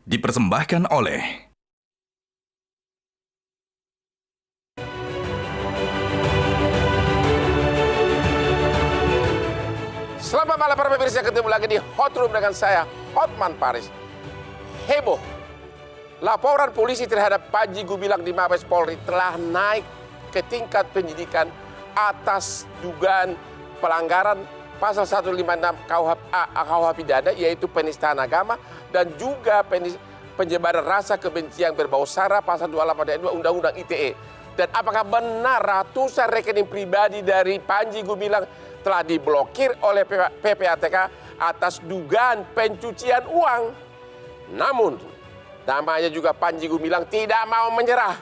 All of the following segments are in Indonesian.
Dipersembahkan oleh Selamat malam para pemirsa, ketemu lagi di Hot Room dengan saya, Hotman Paris. Heboh, laporan polisi terhadap Panji Gumilang di Mabes Polri telah naik ke tingkat penyidikan atas dugaan pelanggaran pasal 156 KUH pidana, yaitu penistaan agama dan juga penyebaran rasa kebencian berbau sara pasal 28 ayat 2 Undang-Undang ITE. Dan apakah benar ratusan rekening pribadi dari Panji Gumilang telah diblokir oleh PPATK atas dugaan pencucian uang? Namun, namanya juga Panji Gumilang tidak mau menyerah.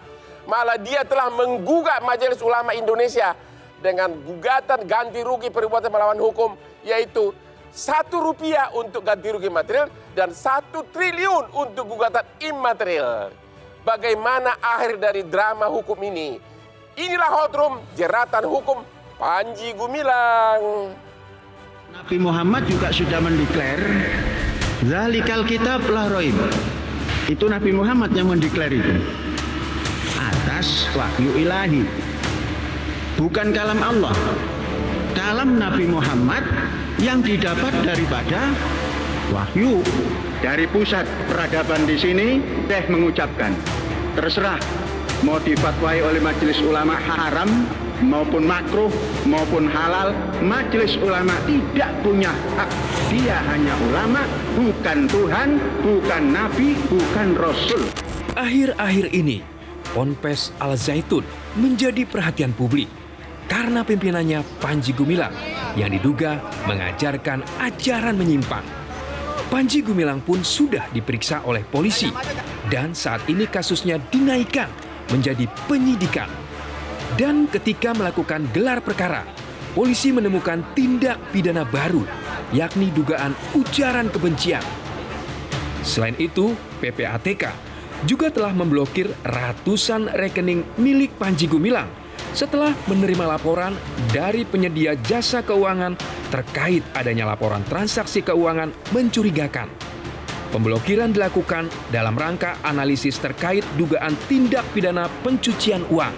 Malah dia telah menggugat Majelis Ulama Indonesia dengan gugatan ganti rugi perbuatan melawan hukum, yaitu Rp1 untuk ganti rugi material dan 1 triliun untuk gugatan imaterial. Bagaimana akhir dari drama hukum ini? Inilah Hot Room, jeratan hukum Panji Gumilang. Nabi Muhammad juga sudah mendeklar Zalikal kitab la raib. Itu Nabi Muhammad yang mendeklar itu atas wahyu ilahi, bukan kalam Allah. Kalam Nabi Muhammad yang didapat daripada wahyu dari pusat peradaban di sini. Syekh mengucapkan, terserah mau difatwai oleh Majelis Ulama haram maupun makruh maupun halal, Majelis Ulama tidak punya hak. Dia hanya ulama, bukan Tuhan, bukan Nabi, bukan Rasul. Akhir-akhir ini, Ponpes Al Zaitun menjadi perhatian publik karena pimpinannya Panji Gumilang yang diduga mengajarkan ajaran menyimpang. Panji Gumilang pun sudah diperiksa oleh polisi dan saat ini kasusnya dinaikkan menjadi penyidikan. Dan ketika melakukan gelar perkara, polisi menemukan tindak pidana baru, yakni dugaan ujaran kebencian. Selain itu, PPATK juga telah memblokir ratusan rekening milik Panji Gumilang setelah menerima laporan dari penyedia jasa keuangan terkait adanya laporan transaksi keuangan mencurigakan. Pemblokiran dilakukan dalam rangka analisis terkait dugaan tindak pidana pencucian uang.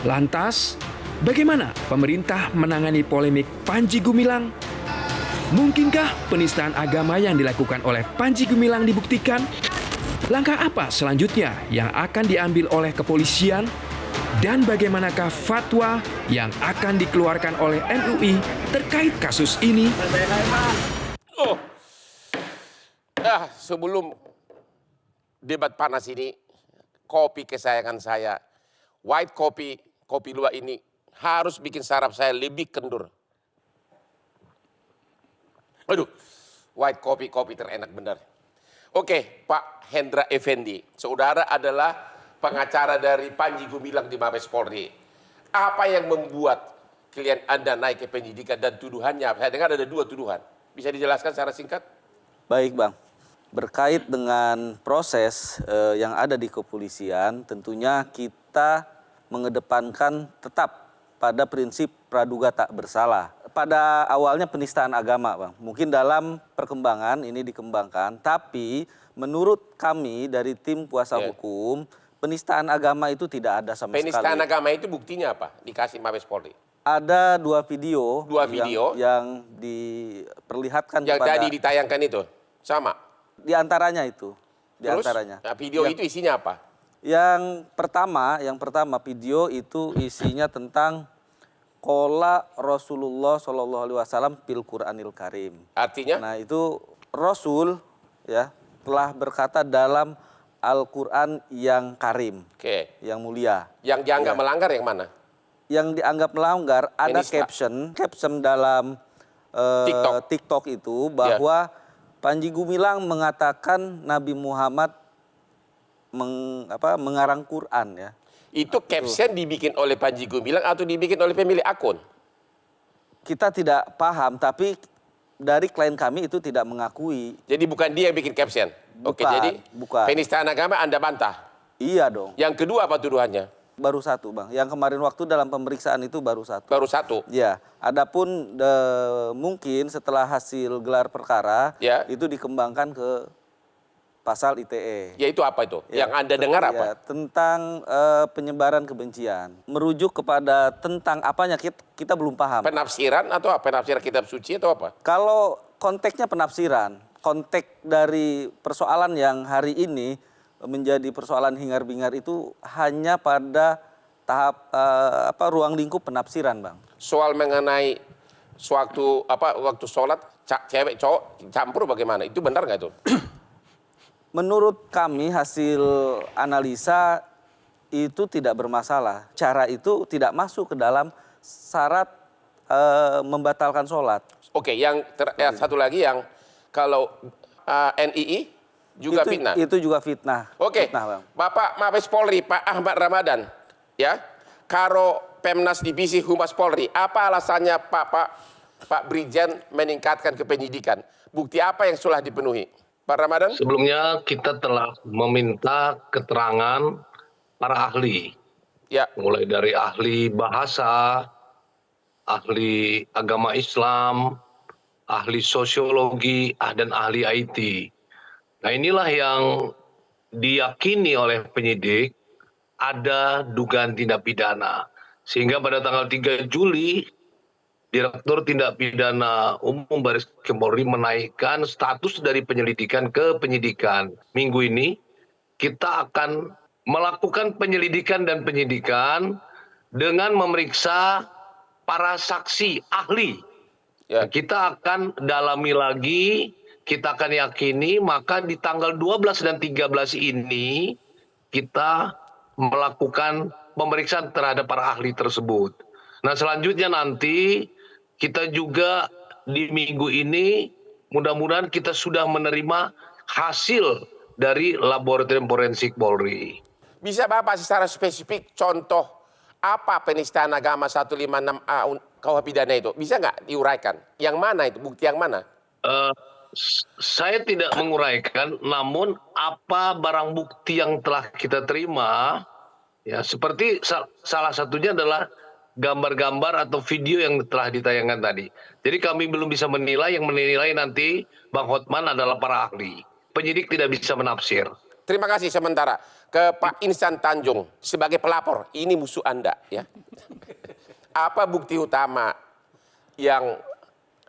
Lantas, bagaimana pemerintah menangani polemik Panji Gumilang? Mungkinkah penistaan agama yang dilakukan oleh Panji Gumilang dibuktikan? Langkah apa selanjutnya yang akan diambil oleh kepolisian? Dan bagaimanakah fatwa yang akan dikeluarkan oleh MUI terkait kasus ini? Sebelum debat panas ini, kopi kesayangan saya, white coffee, kopi luwak ini harus bikin saraf saya lebih kendur. Aduh, white coffee, kopi terenak benar. Oke, Pak Hendra Effendi, saudara adalah pengacara dari Panji Gumilang di Mabes Polri. Apa yang membuat klien Anda naik ke penyidikan dan tuduhannya? Saya dengar ada 2 tuduhan. Bisa dijelaskan secara singkat? Baik, Bang. Berkait dengan proses yang ada di kepolisian, tentunya kita mengedepankan tetap pada prinsip praduga tak bersalah. Pada awalnya penistaan agama, Bang. Mungkin dalam perkembangan ini dikembangkan, tapi menurut kami dari tim kuasa hukum, penistaan agama itu tidak ada sama sekali. Penistaan agama itu buktinya apa? Dikasih Mabes Polri. Ada 2 video, yang diperlihatkan yang kepada... tadi ditayangkan itu, sama? Di antaranya itu. Terus, nah, video itu isinya apa? Yang pertama video itu isinya tentang Qola Rasulullah SAW fil Quranil Karim. Artinya? Nah, itu Rasul ya telah berkata dalam Al-Quran yang karim, yang mulia. Yang dianggap melanggar yang mana? Yang dianggap melanggar ada caption dalam TikTok itu bahwa Panji Gumilang mengatakan Nabi Muhammad mengarang Quran ya. Itu caption dibikin oleh Panji Gumilang atau dibikin oleh pemilik akun? Kita tidak paham, tapi dari klien kami itu tidak mengakui. Jadi bukan dia yang bikin caption? Oke, jadi penistaan agama Anda bantah? Iya dong. Yang kedua apa tuduhannya? Baru 1, Bang. Yang kemarin waktu dalam pemeriksaan itu baru 1. Baru 1? Ya. Adapun mungkin setelah hasil gelar perkara, itu dikembangkan ke pasal ITE. Ya itu apa itu? Ya, Yang Anda dengar apa? ya, tentang penyebaran kebencian. Merujuk kepada tentang apanya kita belum paham. Penafsiran atau apa? Penafsiran kitab suci atau apa? Kalau konteksnya penafsiran, konteks dari persoalan yang hari ini menjadi persoalan hingar-bingar itu hanya pada tahap ruang lingkup penafsiran, Bang. Soal mengenai waktu sholat cewek cowok campur bagaimana? Itu benar nggak itu? Menurut kami hasil analisa itu tidak bermasalah. Cara itu tidak masuk ke dalam syarat membatalkan sholat. Oke, satu lagi yang kalau NII juga fitnah. Itu juga fitnah. Oke, Fitnah, Bang. Bapak Mabes Polri Pak Ahmad Ramadan, ya, karo Pemnas Divisi Humas Polri, apa alasannya Pak Brigjen meningkatkan ke penyidikan? Bukti apa yang sudah dipenuhi? Pak Ramadan? Sebelumnya kita telah meminta keterangan para ahli. Ya. Mulai dari ahli bahasa, ahli agama Islam, ahli sosiologi, dan ahli IT. Nah inilah yang diyakini oleh penyidik ada dugaan tindak pidana. Sehingga pada tanggal 3 Juli, Direktur Tindak Pidana Umum Baris Krim Polri menaikkan status dari penyelidikan ke penyidikan. Minggu ini kita akan melakukan penyelidikan dan penyidikan dengan memeriksa para saksi ahli. Ya. Kita akan dalami lagi, kita akan yakini, maka di tanggal 12 dan 13 ini kita melakukan pemeriksaan terhadap para ahli tersebut. Nah selanjutnya nanti kita juga di minggu ini mudah-mudahan kita sudah menerima hasil dari Laboratorium Forensik Polri. Bisa Bapak secara spesifik contoh apa penistaan agama 156A KUH pidana itu? Bisa nggak diuraikan? Yang mana itu? Bukti yang mana? Saya tidak menguraikan, namun apa barang bukti yang telah kita terima, ya seperti salah satunya adalah gambar-gambar atau video yang telah ditayangkan tadi. Jadi kami belum bisa menilai, yang menilai nanti Bang Hotman adalah para ahli. Penyidik tidak bisa menafsir. Terima kasih sementara ke Pak Insan Tanjung sebagai pelapor. Ini musuh Anda, ya. Apa bukti utama yang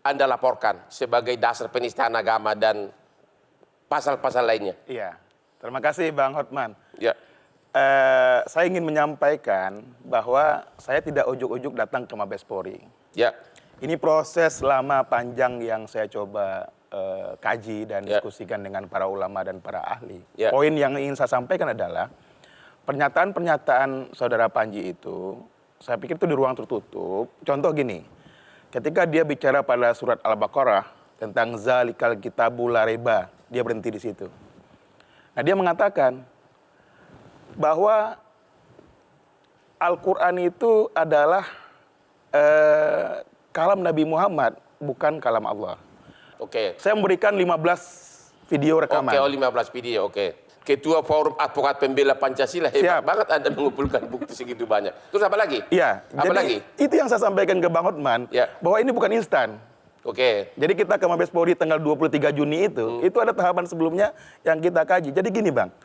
Anda laporkan sebagai dasar penistaan agama dan pasal-pasal lainnya? Iya, terima kasih Bang Hotman. Ya. Saya ingin menyampaikan bahwa saya tidak ujuk-ujuk datang ke Mabes Polri. Ya. Ini proses lama panjang yang saya coba kaji dan Ya. diskusikan dengan para ulama dan para ahli. Ya. Poin yang ingin saya sampaikan adalah pernyataan-pernyataan saudara Panji itu, saya pikir itu di ruang tertutup. Contoh gini, ketika dia bicara pada surat Al-Baqarah tentang zalikal kitabul la raiba, dia berhenti di situ. Nah, dia mengatakan bahwa Al-Quran itu adalah kalam Nabi Muhammad, bukan kalam Allah. Oke. Saya memberikan 15 video rekaman. Oke, 15 video, oke. Ketua Forum Advokat Pembela Pancasila, hebat Siap. banget Anda mengumpulkan bukti segitu banyak. Terus apa lagi? Iya, Apa jadi lagi? itu yang saya sampaikan ke Bang Hotman, Ya. bahwa ini bukan instan. Oke. Jadi kita ke Mabes Polri tanggal 23 Juni itu ada tahapan sebelumnya yang kita kaji. Jadi gini Bang,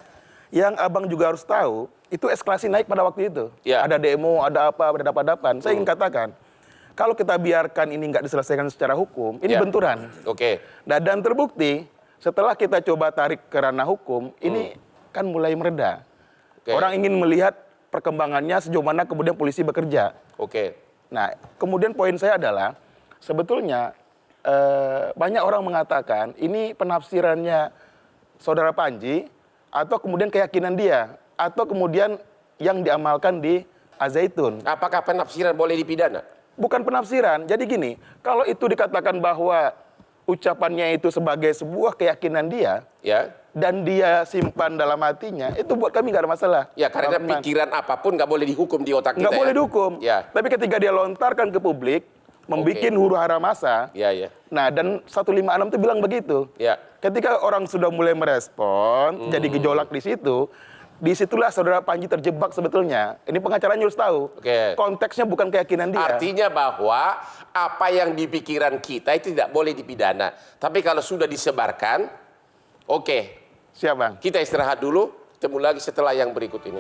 yang Abang juga harus tahu, itu eskalasi naik pada waktu itu. Ya. Ada demo, ada apa, ada dapat-dapan. Saya ingin katakan, kalau kita biarkan ini nggak diselesaikan secara hukum, ini Ya. benturan. Oke. Nah, dan terbukti, setelah kita coba tarik ke ranah hukum, ini kan mulai mereda. Oke. Orang ingin melihat perkembangannya sejauh mana kemudian polisi bekerja. Oke. Nah, kemudian poin saya adalah, sebetulnya banyak orang mengatakan ini penafsirannya saudara Panji, atau kemudian keyakinan dia, atau kemudian yang diamalkan di Al-Zaitun. Apakah penafsiran boleh dipidana? Bukan penafsiran. Jadi gini, kalau itu dikatakan bahwa ucapannya itu sebagai sebuah keyakinan dia, Ya. dan dia simpan dalam hatinya, itu buat kami nggak ada masalah. Ya, karena Bang Hotman. pikiran apapun nggak boleh dihukum di otak kita. Nggak boleh ya? dihukum. Ya. Tapi ketika dia lontarkan ke publik, membuat huru hara massa, Ya, ya. nah dan 156 itu bilang begitu. Ya. Ketika orang sudah mulai merespon, jadi gejolak di situ, disitulah saudara Panji terjebak sebetulnya. Ini pengacaranya harus tahu. Oke. Konteksnya bukan keyakinan dia. Artinya bahwa apa yang di pikiran kita itu tidak boleh dipidana. Tapi kalau sudah disebarkan, oke. Siap, Bang. Kita istirahat dulu, ketemu lagi setelah yang berikut ini.